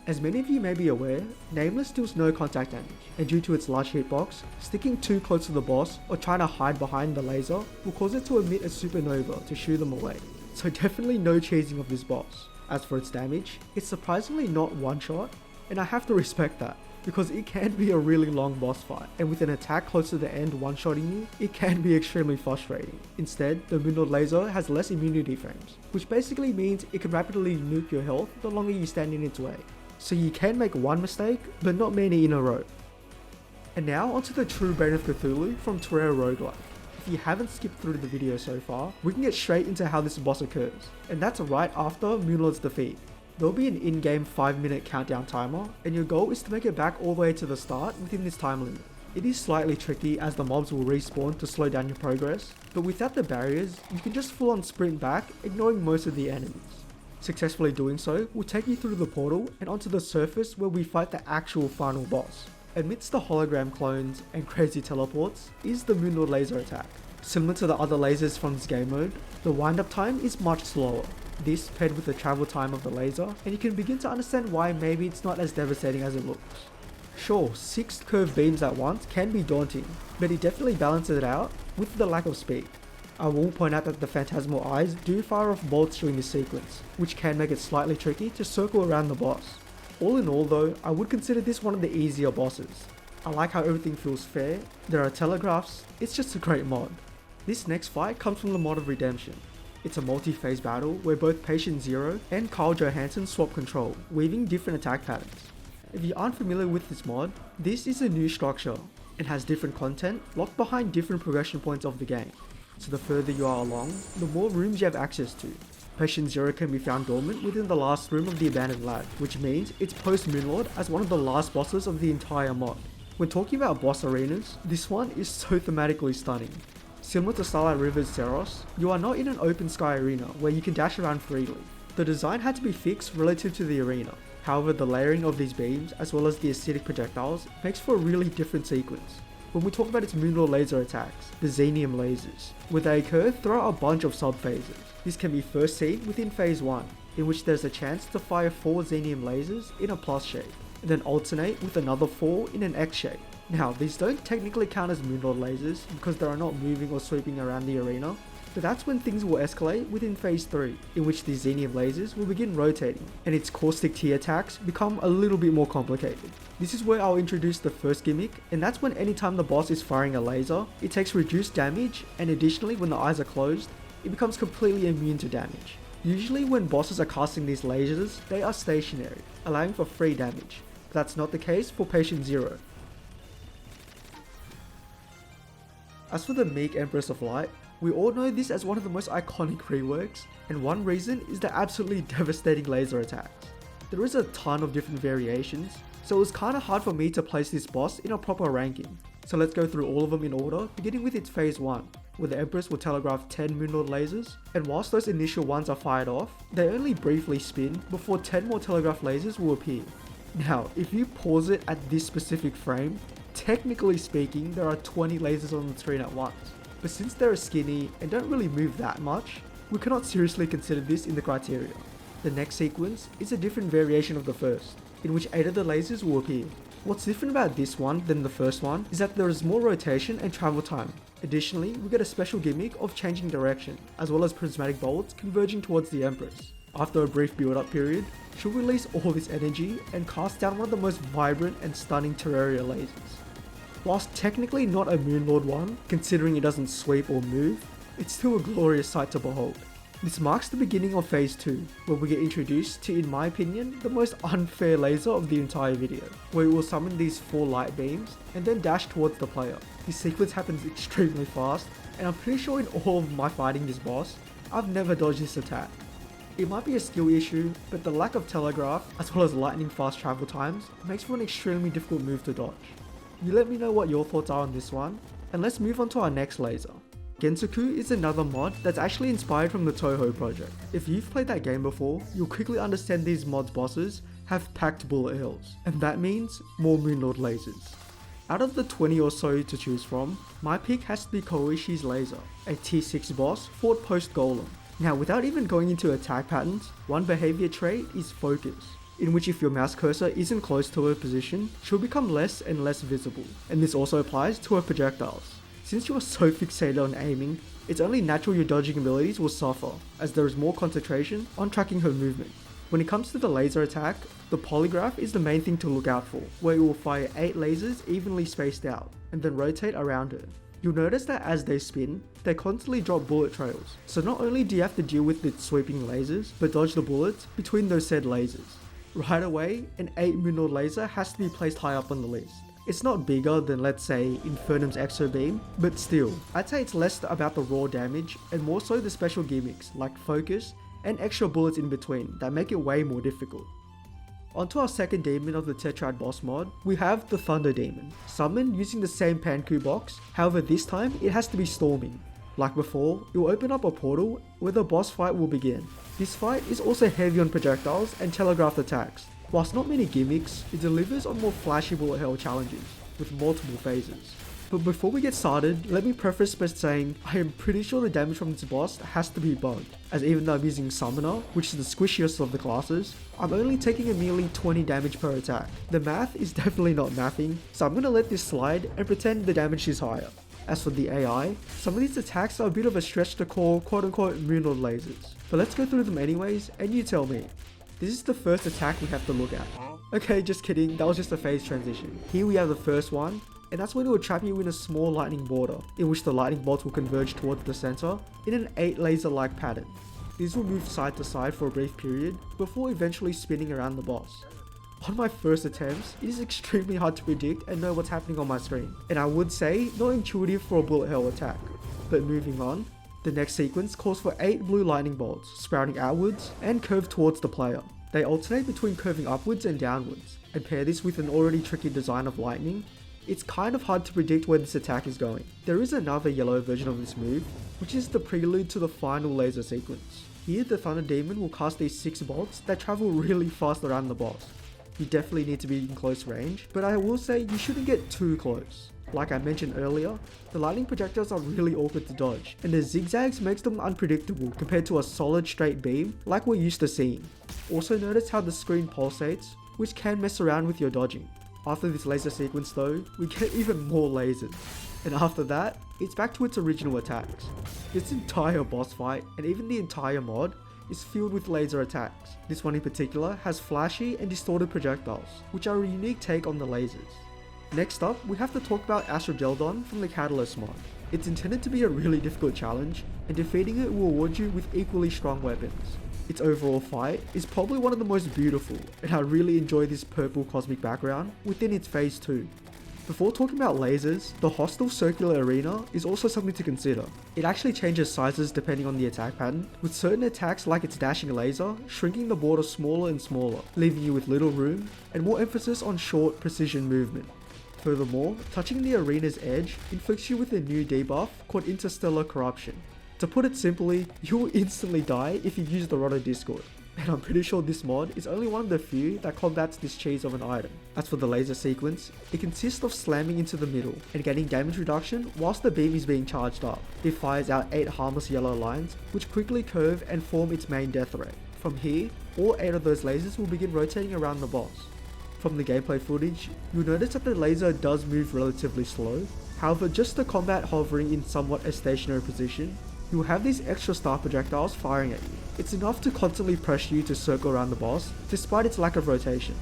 As many of you may be aware, Nameless deals no contact damage, and due to its large hitbox, sticking too close to the boss or trying to hide behind the laser will cause it to emit a supernova to shoo them away. So definitely no cheesing of this boss. As for its damage, it's surprisingly not one shot, and I have to respect that, because it can be a really long boss fight, and with an attack close to the end one-shotting you, it can be extremely frustrating. Instead, the Moonlord laser has less immunity frames, which basically means it can rapidly nuke your health the longer you stand in its way. So you can make one mistake, but not many in a row. And now onto the true brain of Cthulhu from TerRogueLike. If you haven't skipped through the video so far, we can get straight into how this boss occurs, and that's right after Moonlord's defeat. There'll be an in-game 5-minute countdown timer, and your goal is to make it back all the way to the start within this time limit. It is slightly tricky as the mobs will respawn to slow down your progress, but without the barriers, you can just full on sprint back, ignoring most of the enemies. Successfully doing so will take you through the portal and onto the surface where we fight the actual final boss. Amidst the hologram clones and crazy teleports is the Moonlord laser attack. Similar to the other lasers from this game mode, the wind-up time is much slower. This paired with the travel time of the laser, and you can begin to understand why maybe it's not as devastating as it looks. Sure, 6 curved beams at once can be daunting, but it definitely balances it out with the lack of speed. I will point out that the phantasmal eyes do fire off bolts during this sequence, which can make it slightly tricky to circle around the boss. All in all though, I would consider this one of the easier bosses. I like how everything feels fair, there are telegraphs, it's just a great mod. This next fight comes from the mod of Redemption. It's a multi-phase battle where both Patient Zero and Carl Johansson swap control, weaving different attack patterns. If you aren't familiar with this mod, this is a new structure, and has different content locked behind different progression points of the game. So the further you are along, the more rooms you have access to. Patient Zero can be found dormant within the last room of the abandoned lab, which means it's post Moonlord as one of the last bosses of the entire mod. When talking about boss arenas, this one is so thematically stunning. Similar to Starlight River's Ceiros, you are not in an open sky arena where you can dash around freely. The design had to be fixed relative to the arena. However, the layering of these beams as well as the acidic projectiles makes for a really different sequence. When we talk about its Moonlord laser attacks, the Xenium lasers, where they occur throughout a bunch of sub-phases. This can be first seen within phase 1, in which there's a chance to fire 4 Xenium lasers in a plus shape, and then alternate with another 4 in an X shape. Now, these don't technically count as Moonlord lasers because they are not moving or sweeping around the arena, but that's when things will escalate within phase 3, in which the Xenium lasers will begin rotating, and its caustic T attacks become a little bit more complicated. This is where I'll introduce the first gimmick, and that's when anytime the boss is firing a laser, it takes reduced damage, and additionally when the eyes are closed, it becomes completely immune to damage. Usually when bosses are casting these lasers, they are stationary, allowing for free damage, but that's not the case for Patient Zero. As for the MEAC Empress of Light, we all know this as one of the most iconic reworks, and one reason is the absolutely devastating laser attacks. There is a ton of different variations, so it was kinda hard for me to place this boss in a proper ranking. So let's go through all of them in order, beginning with its phase 1, where the Empress will telegraph 10 Moonlord lasers, and whilst those initial ones are fired off, they only briefly spin before 10 more telegraph lasers will appear. Now, if you pause it at this specific frame, technically speaking, there are 20 lasers on the screen at once. But since they're skinny and don't really move that much, we cannot seriously consider this in the criteria. The next sequence is a different variation of the first, in which 8 of the lasers will appear. What's different about this one than the first one is that there is more rotation and travel time. Additionally, we get a special gimmick of changing direction, as well as prismatic bolts converging towards the Empress. After a brief build-up period, she'll release all this energy and cast down one of the most vibrant and stunning Terraria lasers. Whilst technically not a Moonlord one, considering it doesn't sweep or move, it's still a glorious sight to behold. This marks the beginning of phase 2, where we get introduced to, in my opinion, the most unfair laser of the entire video, where it will summon these 4 light beams and then dash towards the player. This sequence happens extremely fast, and I'm pretty sure in all of my fighting this boss, I've never dodged this attack. It might be a skill issue, but the lack of telegraph, as well as lightning fast travel times, makes for an extremely difficult move to dodge. You let me know what your thoughts are on this one, and let's move on to our next laser. Gensoku is another mod that's actually inspired from the Touhou project. If you've played that game before, you'll quickly understand these mods bosses have packed bullet hells, and that means more Moonlord lasers. Out of the 20 or so to choose from, my pick has to be Koishi's laser, a T6 boss fought post Golem. Now, without even going into attack patterns, one behavior trait is focus, in which if your mouse cursor isn't close to her position, she'll become less and less visible, and this also applies to her projectiles. Since you are so fixated on aiming, it's only natural your dodging abilities will suffer, as there is more concentration on tracking her movement. When it comes to the laser attack, the polygraph is the main thing to look out for, where it will fire 8 lasers evenly spaced out, and then rotate around her. You'll notice that as they spin, they constantly drop bullet trails, so not only do you have to deal with its sweeping lasers, but dodge the bullets between those said lasers. Right away, an 8 Moonlord laser has to be placed high up on the list. It's not bigger than, let's say, Infernum's Exo Beam, but still, I'd say it's less about the raw damage and more so the special gimmicks like focus and extra bullets in between that make it way more difficult. Onto our second demon of the Tetrad boss mod, we have the Thunder Demon, summoned using the same Panku box, however this time it has to be storming. Like before, it will open up a portal where the boss fight will begin. This fight is also heavy on projectiles and telegraphed attacks. Whilst not many gimmicks, it delivers on more flashy bullet hell challenges, with multiple phases. But before we get started, let me preface by saying I am pretty sure the damage from this boss has to be bugged, as even though I'm using Summoner, which is the squishiest of the classes, I'm only taking a merely 20 damage per attack. The math is definitely not mathing, so I'm gonna let this slide and pretend the damage is higher. As for the AI, some of these attacks are a bit of a stretch to call quote-unquote Moonlord lasers, but let's go through them anyways and you tell me. This is the first attack we have to look at. Okay, just kidding, that was just a phase transition. Here we have the first one, and that's when it will trap you in a small lightning border, in which the lightning bolts will converge towards the center in an 8 laser-like pattern. These will move side to side for a brief period, before eventually spinning around the boss. On my first attempts, it is extremely hard to predict and know what's happening on my screen, and I would say not intuitive for a bullet hell attack. But moving on, the next sequence calls for 8 blue lightning bolts, sprouting outwards and curve towards the player. They alternate between curving upwards and downwards, and pair this with an already tricky design of lightning, it's kind of hard to predict where this attack is going. There is another yellow version of this move, which is the prelude to the final laser sequence. Here the Thunder Demon will cast these 6 bolts that travel really fast around the boss. You definitely need to be in close range, but I will say you shouldn't get too close. Like I mentioned earlier, the lightning projectiles are really awkward to dodge, and the zigzags makes them unpredictable compared to a solid straight beam like we're used to seeing. Also notice how the screen pulsates, which can mess around with your dodging. After this laser sequence though, we get even more lasers. And after that, it's back to its original attacks. This entire boss fight, and even the entire mod, is filled with laser attacks. This one in particular has flashy and distorted projectiles, which are a unique take on the lasers. Next up, we have to talk about Astralgeldon from the Catalyst mod. It's intended to be a really difficult challenge, and defeating it will award you with equally strong weapons. Its overall fight is probably one of the most beautiful, and I really enjoy this purple cosmic background within its phase 2. Before talking about lasers, the hostile circular arena is also something to consider. It actually changes sizes depending on the attack pattern, with certain attacks like its dashing laser shrinking the border smaller and smaller, leaving you with little room and more emphasis on short, precision movement. Furthermore, touching the arena's edge inflicts you with a new debuff called Interstellar Corruption. To put it simply, you will instantly die if you use the Roto Discord, and I'm pretty sure this mod is only one of the few that combats this cheese of an item. As for the laser sequence, it consists of slamming into the middle and getting damage reduction whilst the beam is being charged up. It fires out 8 harmless yellow lines, which quickly curve and form its main death ray. From here, all 8 of those lasers will begin rotating around the boss. From the gameplay footage, you'll notice that the laser does move relatively slow. However, just the combat hovering in somewhat a stationary position, you will have these extra star projectiles firing at you. It's enough to constantly pressure you to circle around the boss, despite its lack of rotation.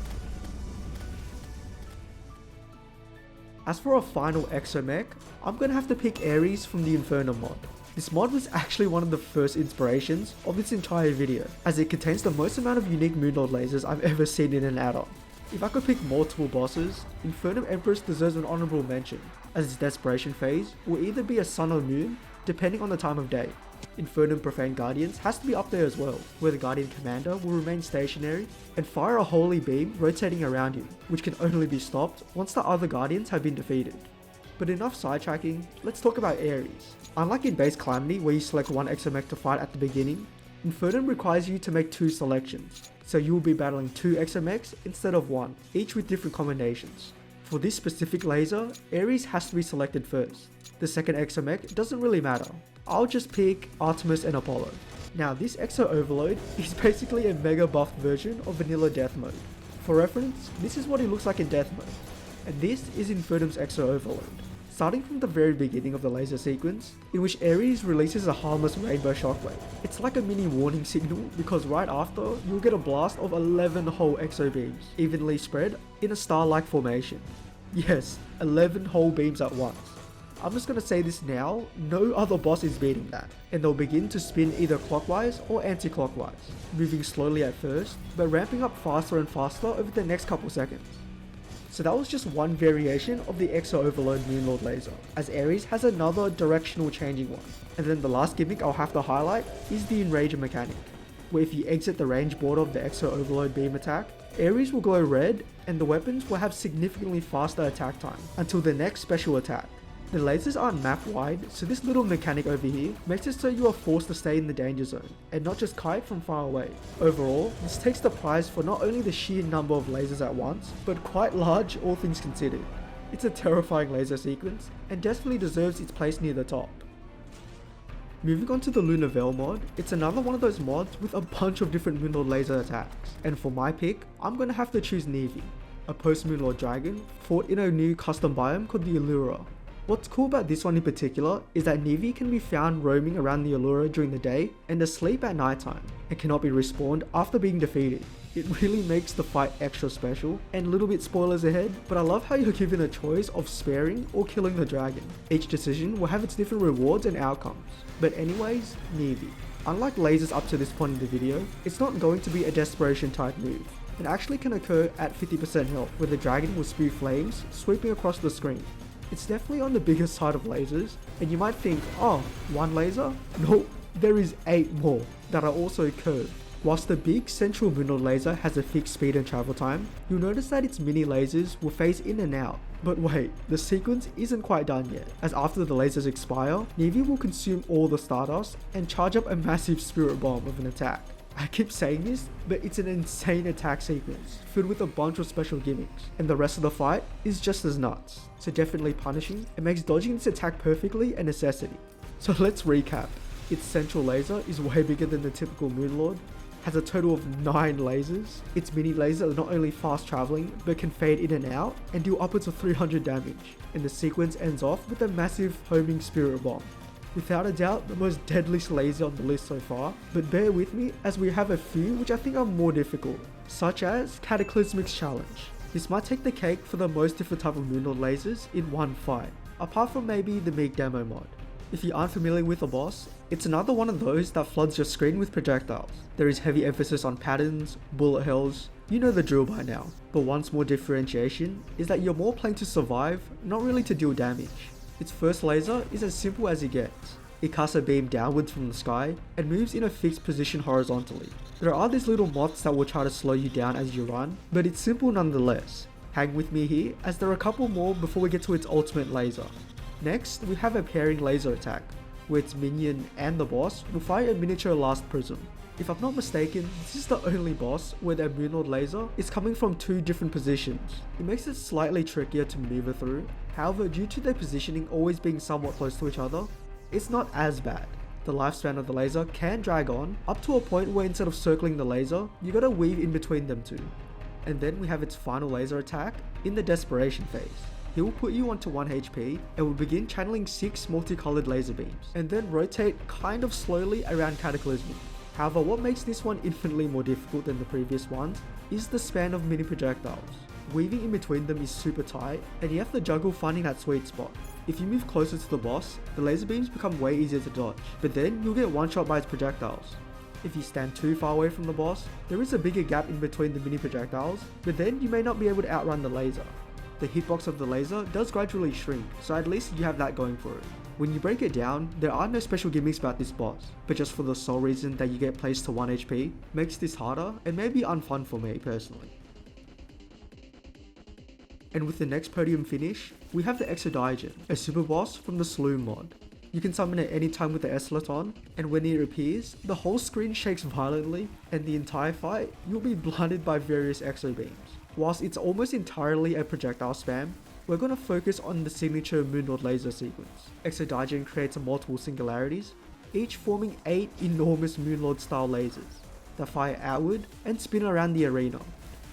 As for a final exomech, I'm gonna have to pick Ares from the Infernum mod. This mod was actually one of the first inspirations of this entire video, as it contains the most amount of unique Moonlord lasers I've ever seen in an add-on. If I could pick multiple bosses, Infernum Empress deserves an honorable mention, as its desperation phase will either be a sun or moon, depending on the time of day. Infernum Profane Guardians has to be up there as well, where the Guardian Commander will remain stationary and fire a holy beam rotating around you, which can only be stopped once the other Guardians have been defeated. But enough sidetracking, let's talk about Ares. Unlike in base Calamity where you select one exomech to fight at the beginning, Infernum requires you to make 2 selections, so you will be battling 2 exomechs instead of 1, each with different combinations. For this specific laser, Ares has to be selected first. The second exomech doesn't really matter. I'll just pick Artemis and Apollo. Now this Exo Overload is basically a mega buffed version of vanilla Death Mode. For reference, this is what it looks like in Death Mode, and this is Infernum's Exo Overload. Starting from the very beginning of the laser sequence, in which Ares releases a harmless rainbow shockwave. It's like a mini warning signal because right after, you'll get a blast of 11 whole exo beams, evenly spread in a star-like formation. Yes, 11 whole beams at once. I'm just gonna say this now, no other boss is beating that, and they'll begin to spin either clockwise or anti-clockwise, moving slowly at first, but ramping up faster and faster over the next couple seconds. So that was just one variation of the Exo Overload Moonlord laser, as Ares has another directional changing one. And then the last gimmick I'll have to highlight is the Enrager mechanic, where if you exit the range border of the Exo Overload beam attack, Ares will glow red and the weapons will have significantly faster attack time until the next special attack. The lasers aren't map wide, so this little mechanic over here makes it so you are forced to stay in the danger zone and not just kite from far away. Overall, this takes the prize for not only the sheer number of lasers at once, but quite large all things considered. It's a terrifying laser sequence and definitely deserves its place near the top. Moving on to the Lunar Veil mod, it's another one of those mods with a bunch of different Moonlord laser attacks, and for my pick, I'm gonna have to choose Niivi, a post-Moonlord dragon fought in a new custom biome called the Allura. What's cool about this one in particular is that Niivi can be found roaming around the Allura during the day and asleep at nighttime, and cannot be respawned after being defeated. It really makes the fight extra special, and a little bit spoilers ahead, but I love how you're given a choice of sparing or killing the dragon. Each decision will have its different rewards and outcomes. But anyways, Niivi. Unlike lasers up to this point in the video, it's not going to be a desperation type move. It actually can occur at 50% health, where the dragon will spew flames sweeping across the screen. It's definitely on the bigger side of lasers, and you might think, oh, 1 laser? No, there is 8 more that are also curved. Whilst the big central Moonlord laser has a fixed speed and travel time, you'll notice that its mini lasers will phase in and out. But wait, the sequence isn't quite done yet, as after the lasers expire, Niivi will consume all the Stardust and charge up a massive spirit bomb of an attack. I keep saying this, but it's an insane attack sequence, filled with a bunch of special gimmicks, and the rest of the fight is just as nuts. So definitely punishing, and makes dodging this attack perfectly a necessity. So let's recap. Its central laser is way bigger than the typical Moonlord, has a total of 9 lasers. Its mini lasers are not only fast traveling, but can fade in and out and deal upwards of 300 damage. And the sequence ends off with a massive homing spirit bomb. Without a doubt, the most deadliest laser on the list so far, but bear with me as we have a few which I think are more difficult, such as Cataclysmic Challenge. This might take the cake for the most different type of Moonlord lasers in one fight, apart from maybe the MEAC demo mod. If you aren't familiar with the boss, it's another one of those that floods your screen with projectiles. There is heavy emphasis on patterns, bullet hells, you know the drill by now. But one small differentiation is that you're more playing to survive, not really to deal damage. Its first laser is as simple as it gets. It casts a beam downwards from the sky and moves in a fixed position horizontally. There are these little moths that will try to slow you down as you run, but it's simple nonetheless. Hang with me here as there are a couple more before we get to its ultimate laser. Next, we have a pairing laser attack, where its minion and the boss will fire a miniature last prism. If I'm not mistaken, this is the only boss where their Moonlord laser is coming from 2 different positions. It makes it slightly trickier to maneuver through, however due to their positioning always being somewhat close to each other, it's not as bad. The lifespan of the laser can drag on, up to a point where instead of circling the laser, you gotta weave in between them two. And then we have its final laser attack in the desperation phase. He will put you onto 1 HP and will begin channeling 6 multicolored laser beams, and then rotate kind of slowly around Cataclysmic. However, what makes this one infinitely more difficult than the previous ones is the span of mini projectiles. Weaving in between them is super tight, and you have to juggle finding that sweet spot. If you move closer to the boss, the laser beams become way easier to dodge, but then you'll get one shot by its projectiles. If you stand too far away from the boss, there is a bigger gap in between the mini projectiles, but then you may not be able to outrun the laser. The hitbox of the laser does gradually shrink, so at least you have that going for it. When you break it down, there are no special gimmicks about this boss, but just for the sole reason that you get placed to 1 HP, makes this harder and maybe unfun for me personally. And with the next podium finish, we have the Exodygen, a super boss from the Sloom mod. You can summon it anytime with the S-Slot on, and when it appears, the whole screen shakes violently, and the entire fight, you'll be blinded by various exo beams. Whilst it's almost entirely a projectile spam, we're going to focus on the signature Moonlord laser sequence. Exodygen creates multiple singularities, each forming 8 enormous Moonlord style lasers that fire outward and spin around the arena.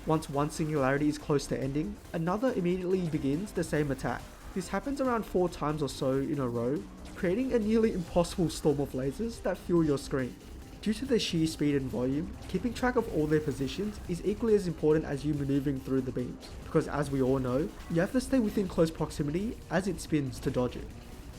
Once one singularity is close to ending, another immediately begins the same attack. This happens around 4 times or so in a row, creating a nearly impossible storm of lasers that fill your screen. Due to their sheer speed and volume, keeping track of all their positions is equally as important as you maneuvering through the beams, because as we all know, you have to stay within close proximity as it spins to dodge it.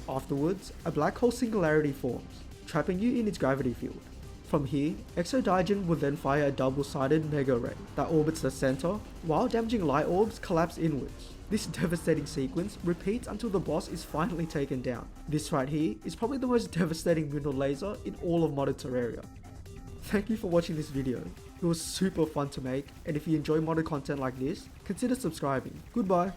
Afterwards, a black hole singularity forms, trapping you in its gravity field. From here, Exodygen will then fire a double-sided mega ray that orbits the center, while damaging light orbs collapse inwards. This devastating sequence repeats until the boss is finally taken down. This right here is probably the most devastating Moonlord laser in all of modded Terraria. Thank you for watching this video. It was super fun to make, and if you enjoy modded content like this, consider subscribing. Goodbye.